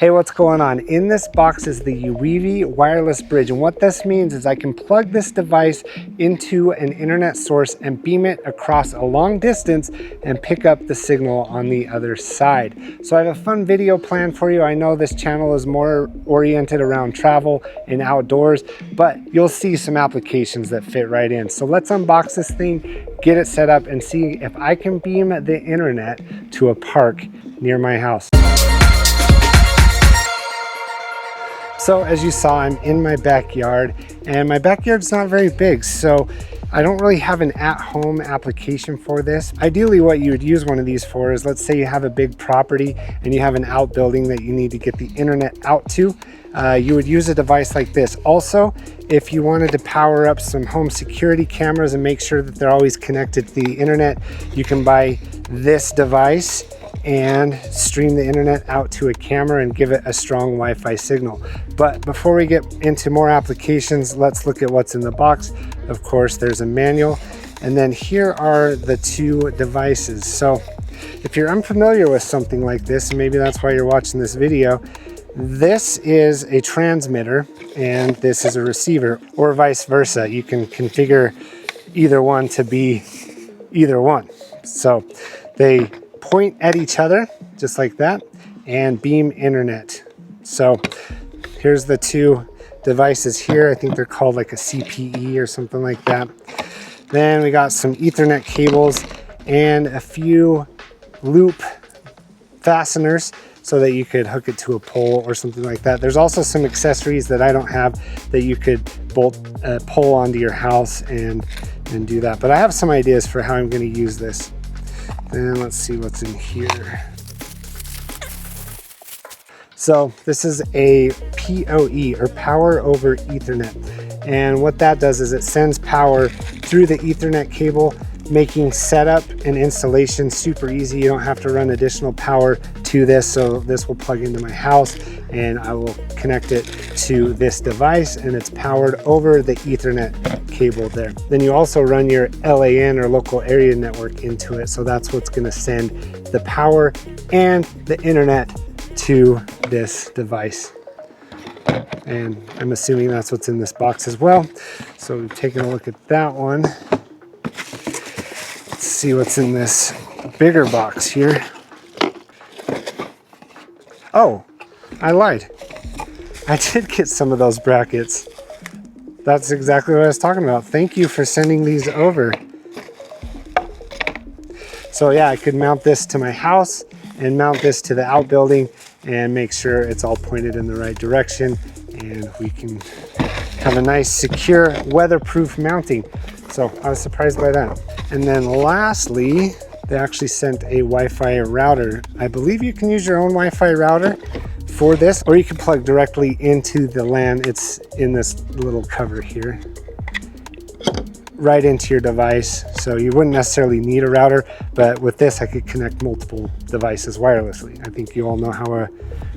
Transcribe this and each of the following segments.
Hey, what's going on? In this box is the UeeVii Wireless Bridge, and what this means is I can plug this device into an internet source and beam it across a long distance and pick up the signal on the other side. So I have a fun video planned for you. I know this channel is more oriented around travel and outdoors, but you'll see some applications that fit right in. So let's unbox this thing, get it set up, and see if I can beam the internet to a park near my house. So as you saw, I'm in my backyard, and my backyard's not very big, so I don't really have an at-home application for this. Ideally, what you would use one of these for is, let's say you have a big property and you have an outbuilding that you need to get the internet out to. You would use a device like this. Also, if you wanted to power up some home security cameras and make sure that they're always connected to the internet, you can buy this device and stream the internet out to a camera and give it a strong Wi-Fi signal. But before we get into more applications, let's look at what's in the box. Of course, there's a manual, and then here are the two devices. So if you're unfamiliar with something like this, and maybe that's why you're watching this video, this is a transmitter and this is a receiver, or vice versa. You can configure either one to be either one. So they point at each other just like that and beam internet. So here's the two devices here. I think they're called like a CPE or something like that. Then we got some Ethernet cables and a few loop fasteners so that you could hook it to a pole or something like that. There's also some accessories that I don't have that you could bolt pull onto your house and do that. But I have some ideas for how I'm going to use this. And let's see what's in here. So this is a PoE, or power over Ethernet. And what that does is it sends power through the Ethernet cable, making setup and installation super easy. You don't have to run additional power to this. So this will plug into my house and I will connect it to this device, and it's powered over the Ethernet cable there. Then you also run your LAN, or local area network, into it. So that's what's going to send the power and the internet to this device. And I'm assuming that's what's in this box as well. So we've taken a look at that one. Let's see what's in this bigger box here. Oh, I lied. I did get some of those brackets. That's exactly what I was talking about. Thank you for sending these over. So yeah, I could mount this to my house and mount this to the outbuilding and make sure it's all pointed in the right direction, and we can have a nice, secure, weatherproof mounting. So I was surprised by that. And then lastly, they actually sent a Wi-Fi router. I believe you can use your own Wi-Fi router for this, or you can plug directly into the LAN. It's in this little cover here, right into your device. So you wouldn't necessarily need a router, but with this I could connect multiple devices wirelessly. I think you all know how a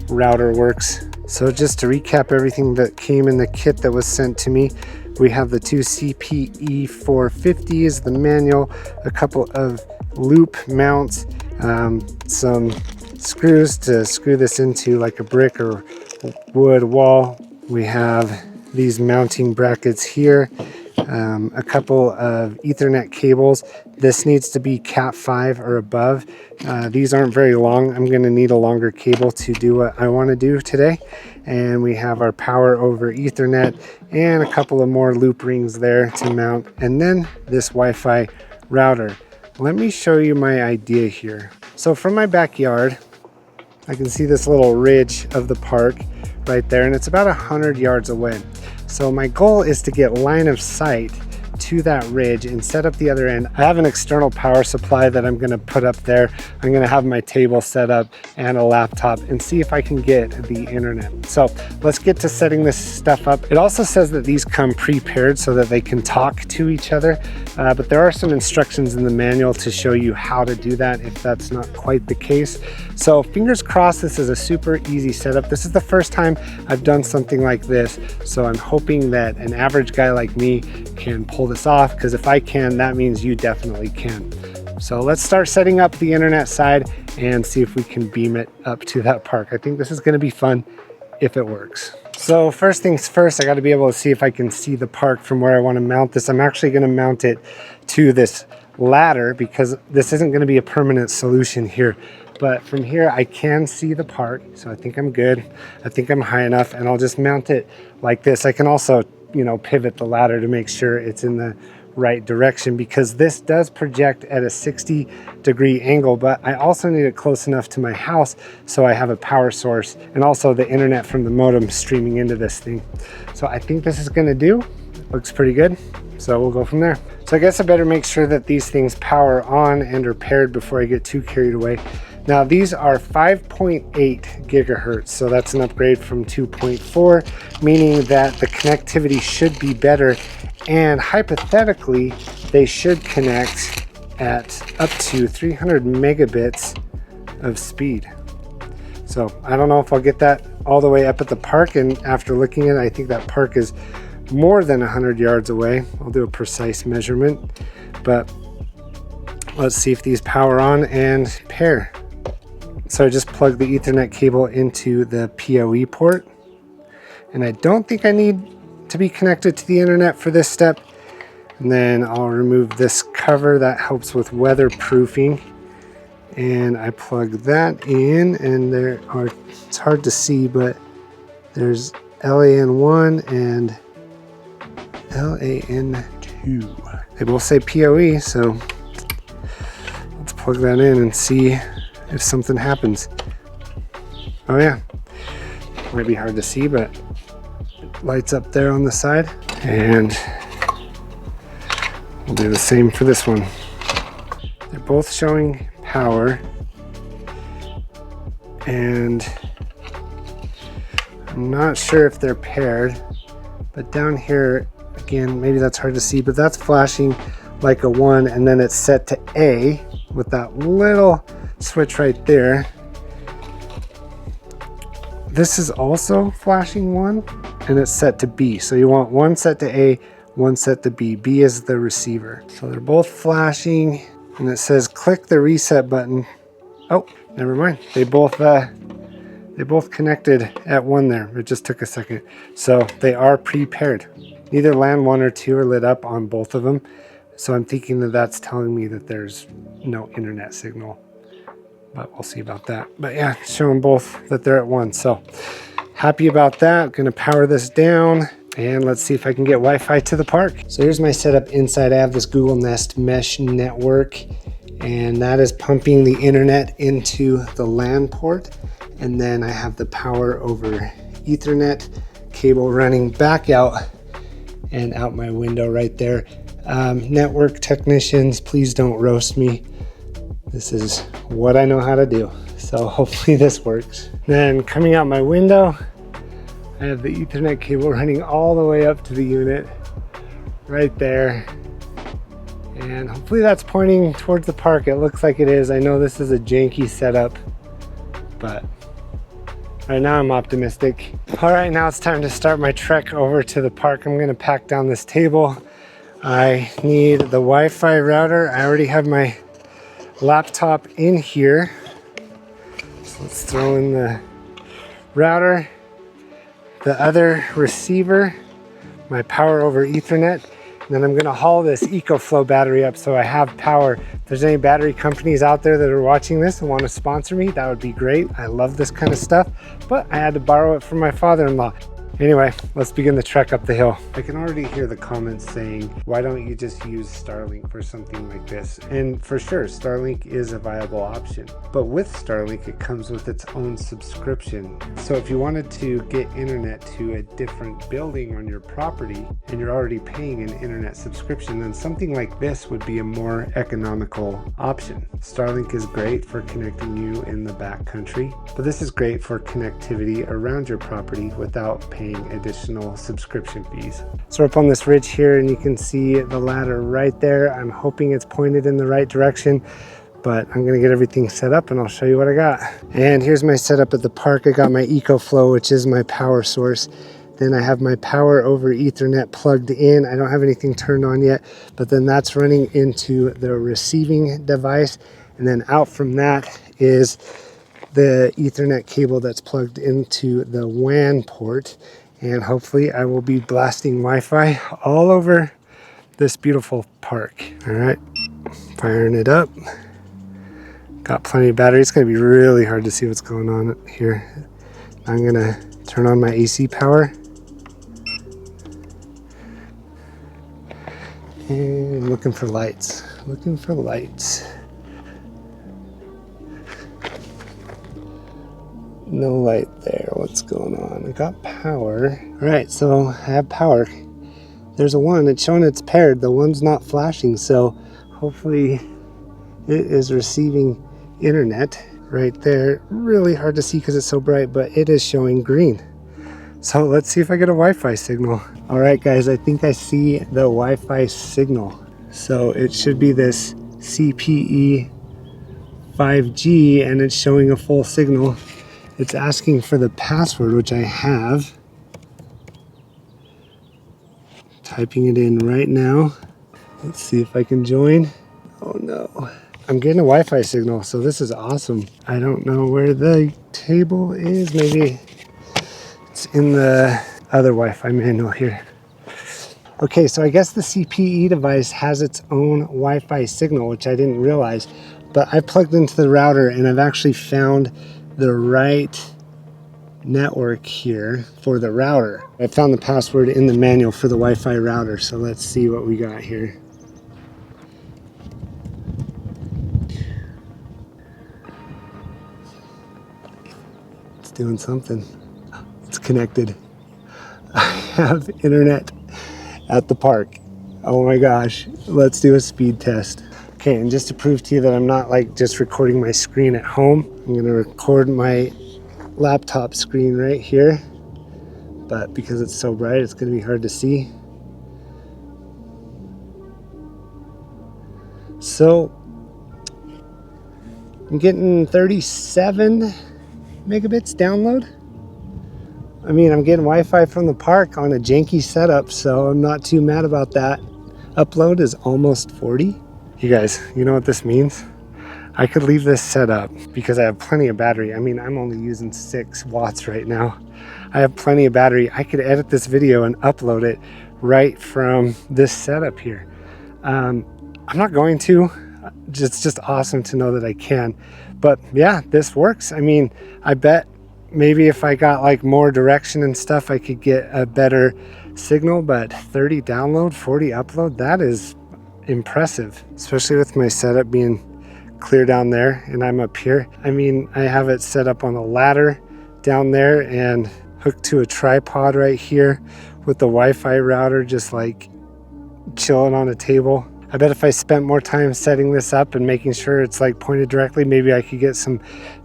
router works. So just to recap everything that came in the kit that was sent to me, we have the two CPE 450s, the manual, a couple of loop mounts, some screws to screw this into like a brick or wood wall. We have these mounting brackets here, a couple of Ethernet cables. This needs to be Cat 5 or above. These aren't very long. I'm going to need a longer cable to do what I want to do today. And we have our power over Ethernet and a couple of more loop rings there to mount, and then this Wi-Fi router. Let me show you my idea here. So from my backyard, I can see this little ridge of the park right there, and it's about 100 yards away. So my goal is to get line of sight to that ridge and set up the other end. I have an external power supply that I'm going to put up there. I'm going to have my table set up and a laptop and see if I can get the internet. So let's get to setting this stuff up. It also says that these come prepared so that they can talk to each other, but there are some instructions in the manual to show you how to do that if that's not quite the case. So fingers crossed this is a super easy setup. This is the first time I've done something like this, so I'm hoping that an average guy like me can pull this off, because if I can, that means you definitely can. So let's start setting up the internet side and see if we can beam it up to that park. I think this is gonna be fun if it works. So first things first, I gotta be able to see if I can see the park from where I wanna mount this. I'm actually gonna mount it to this ladder because this isn't gonna be a permanent solution here. But from here, I can see the park, so I think I'm good. I think I'm high enough, and I'll just mount it like this. I can also, pivot the ladder to make sure it's in the right direction because this does project at a 60-degree angle, but I also need it close enough to my house so I have a power source and also the internet from the modem streaming into this thing. So I think this is gonna do. Looks pretty good. So we'll go from there. So I guess I better make sure that these things power on and are paired before I get too carried away. Now these are 5.8 gigahertz, so that's an upgrade from 2.4, meaning that the connectivity should be better, and hypothetically they should connect at up to 300 megabits of speed. So I don't know if I'll get that all the way up at the park, and after looking at it, I think that park is more than 100 yards away. I'll do a precise measurement, but let's see if these power on and pair. So I just plugged the Ethernet cable into the PoE port, and I don't think I need to be connected to the internet for this step. And then I'll remove this cover that helps with weatherproofing, and I plug that in, and there are, it's hard to see, but there's LAN1 and LAN2. They both say PoE, so let's plug that in and see if something happens. Oh yeah, might be hard to see, but it lights up there on the side, and we'll do the same for this one. They're both showing power, and I'm not sure if they're paired, but down here again, maybe that's hard to see, but that's flashing like a 1, and then it's set to A with that little switch right there. This is also flashing 1, and it's set to B. So you want one set to A, one set to B. B is the receiver. So they're both flashing, and it says click the reset button. Oh, never mind. They both connected at 1 there. It just took a second. So they are pre-paired. Neither LAN 1 or 2 are lit up on both of them. So I'm thinking that that's telling me that there's no internet signal, but we'll see about that. But yeah, showing both that they're at 1. So happy about that. Gonna power this down, and let's see if I can get Wi-Fi to the park. So here's my setup inside. I have this Google Nest mesh network, and that is pumping the internet into the LAN port. And then I have the power over Ethernet cable running back out and out my window right there. Network technicians, please don't roast me. This is what I know how to do. So hopefully this works. Then coming out my window, I have the Ethernet cable running all the way up to the unit right there. And hopefully that's pointing towards the park. It looks like it is. I know this is a janky setup, but right now I'm optimistic. All right, now it's time to start my trek over to the park. I'm gonna pack down this table. I need the Wi-Fi router. I already have my laptop in here. So let's throw in the router, the other receiver, my power over Ethernet, and then I'm gonna haul this EcoFlow battery up so I have power. If there's any battery companies out there that are watching this and want to sponsor me, that would be great. I love this kind of stuff, but I had to borrow it from my father-in-law. Anyway, let's begin the trek up the hill. I can already hear the comments saying, why don't you just use Starlink for something like this? And for sure, Starlink is a viable option. But with Starlink, it comes with its own subscription. So if you wanted to get internet to a different building on your property, and you're already paying an internet subscription, then something like this would be a more economical option. Starlink is great for connecting you in the backcountry, but this is great for connectivity around your property without paying additional subscription fees. So we're up on this ridge here, and you can see the ladder right there. I'm hoping it's pointed in the right direction, but I'm gonna get everything set up and I'll show you what I got. And here's my setup at the park. I got my EcoFlow, which is my power source. Then I have my power over Ethernet plugged in. I don't have anything turned on yet, but then that's running into the receiving device. And then out from that is the Ethernet cable that's plugged into the WAN port. And hopefully I will be blasting Wi-Fi all over this beautiful park. All right, firing it up. Got plenty of battery. It's gonna be really hard to see what's going on here. I'm gonna turn on my AC power. And looking for lights, looking for lights. No light there, what's going on? I got power. All right, so I have power. There's a one, it's showing it's paired. The one's not flashing, so hopefully it is receiving internet right there. Really hard to see because it's so bright, but it is showing green. So let's see if I get a Wi-Fi signal. All right, guys, I think I see the Wi-Fi signal. So it should be this CPE 5G, and it's showing a full signal. It's asking for the password, which I have. Typing it in right now. Let's see if I can join. Oh no. I'm getting a Wi-Fi signal, so this is awesome. I don't know where the table is. Maybe it's in the other Wi-Fi manual here. Okay, so I guess the CPE device has its own Wi-Fi signal, which I didn't realize, but I plugged into the router and I've actually found the right network here for the router. I found the password in the manual for the Wi-Fi router, so let's see what we got here. It's doing something. It's connected. I have internet at the park. Oh my gosh, let's do a speed test. Okay, and just to prove to you that I'm not like just recording my screen at home, I'm gonna record my laptop screen right here, but because it's so bright, it's gonna be hard to see. So, I'm getting 37 megabits download. I mean, I'm getting Wi-Fi from the park on a janky setup, so I'm not too mad about that. Upload is almost 40. You guys, you know what this means? I could leave this set up because I have plenty of battery. I mean, I'm only using 6 watts right now. I have plenty of battery. I could edit this video and upload it right from this setup here. I'm not going to. It's just awesome to know that I can. But yeah, this works. I mean, I bet maybe if I got like more direction and stuff, I could get a better signal, but 30 download, 40 upload, that is impressive, especially with my setup being clear down there and I'm up here. I mean, I have it set up on a ladder down there and hooked to a tripod right here with the Wi-Fi router just like chilling on a table. I bet if I spent more time setting this up and making sure it's like pointed directly, maybe I could get some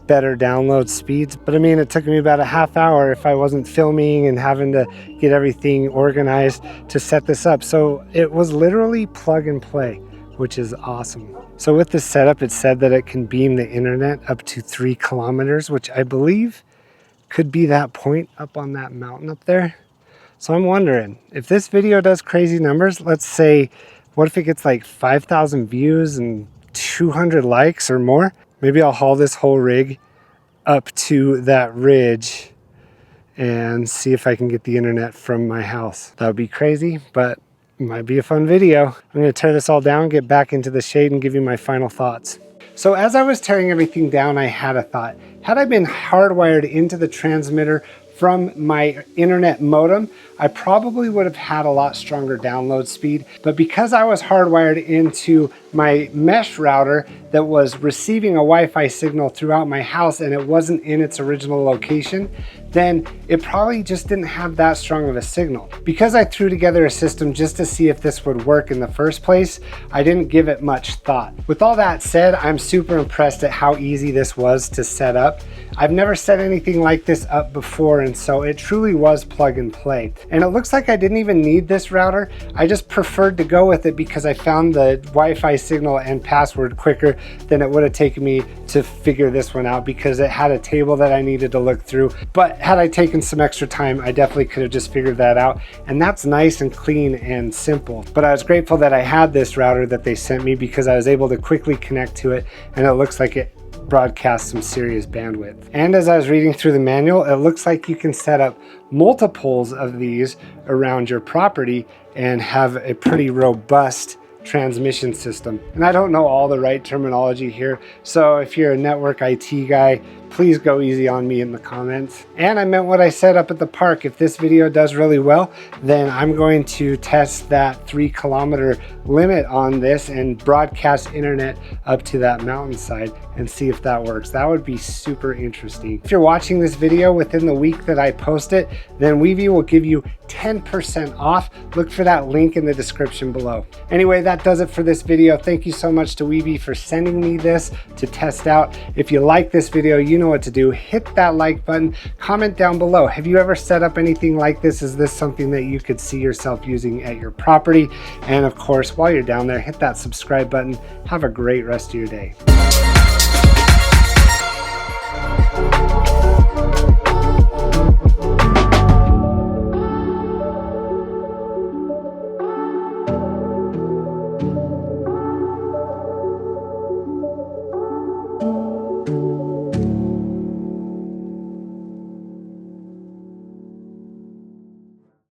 better download speeds. But I mean, it took me about a half hour if I wasn't filming and having to get everything organized to set this up. So it was literally plug and play, which is awesome. So with this setup, it said that it can beam the internet up to 3 kilometers, which I believe could be that point up on that mountain up there. So I'm wondering if this video does crazy numbers, let's say, what if it gets like 5,000 views and 200 likes or more? Maybe I'll haul this whole rig up to that ridge and see if I can get the internet from my house. That would be crazy, but it might be a fun video. I'm gonna tear this all down, get back into the shade and give you my final thoughts. So as I was tearing everything down, I had a thought. Had I been hardwired into the transmitter from my internet modem, I probably would have had a lot stronger download speed. But because I was hardwired into my mesh router that was receiving a Wi-Fi signal throughout my house and it wasn't in its original location, then it probably just didn't have that strong of a signal. Because I threw together a system just to see if this would work in the first place, I didn't give it much thought. With all that said, I'm super impressed at how easy this was to set up. I've never set anything like this up before, and so it truly was plug and play. And it looks like I didn't even need this router. I just preferred to go with it because I found the Wi-Fi signal and password quicker than it would have taken me to figure this one out, because it had a table that I needed to look through. But had I taken some extra time, I definitely could have just figured that out. And that's nice and clean and simple. But I was grateful that I had this router that they sent me, because I was able to quickly connect to it, and it looks like it broadcast some serious bandwidth. And as I was reading through the manual, it looks like you can set up multiples of these around your property and have a pretty robust transmission system. And I don't know all the right terminology here, so if you're a network IT guy, please go easy on me in the comments. And I meant what I said up at the park. If this video does really well, then I'm going to test that 3-kilometer limit on this and broadcast internet up to that mountainside and see if that works. That would be super interesting. If you're watching this video within the week that I post it, then UeeVii will give you 10% off. Look for that link in the description below. Anyway, that does it for this video. Thank you so much to UeeVii for sending me this to test out. If you like this video, you know what to do. Hit that like button, comment down below. Have you ever set up anything like this? Is this something that you could see yourself using at your property? And of course, while you're down there, hit that subscribe button. Have a great rest of your day.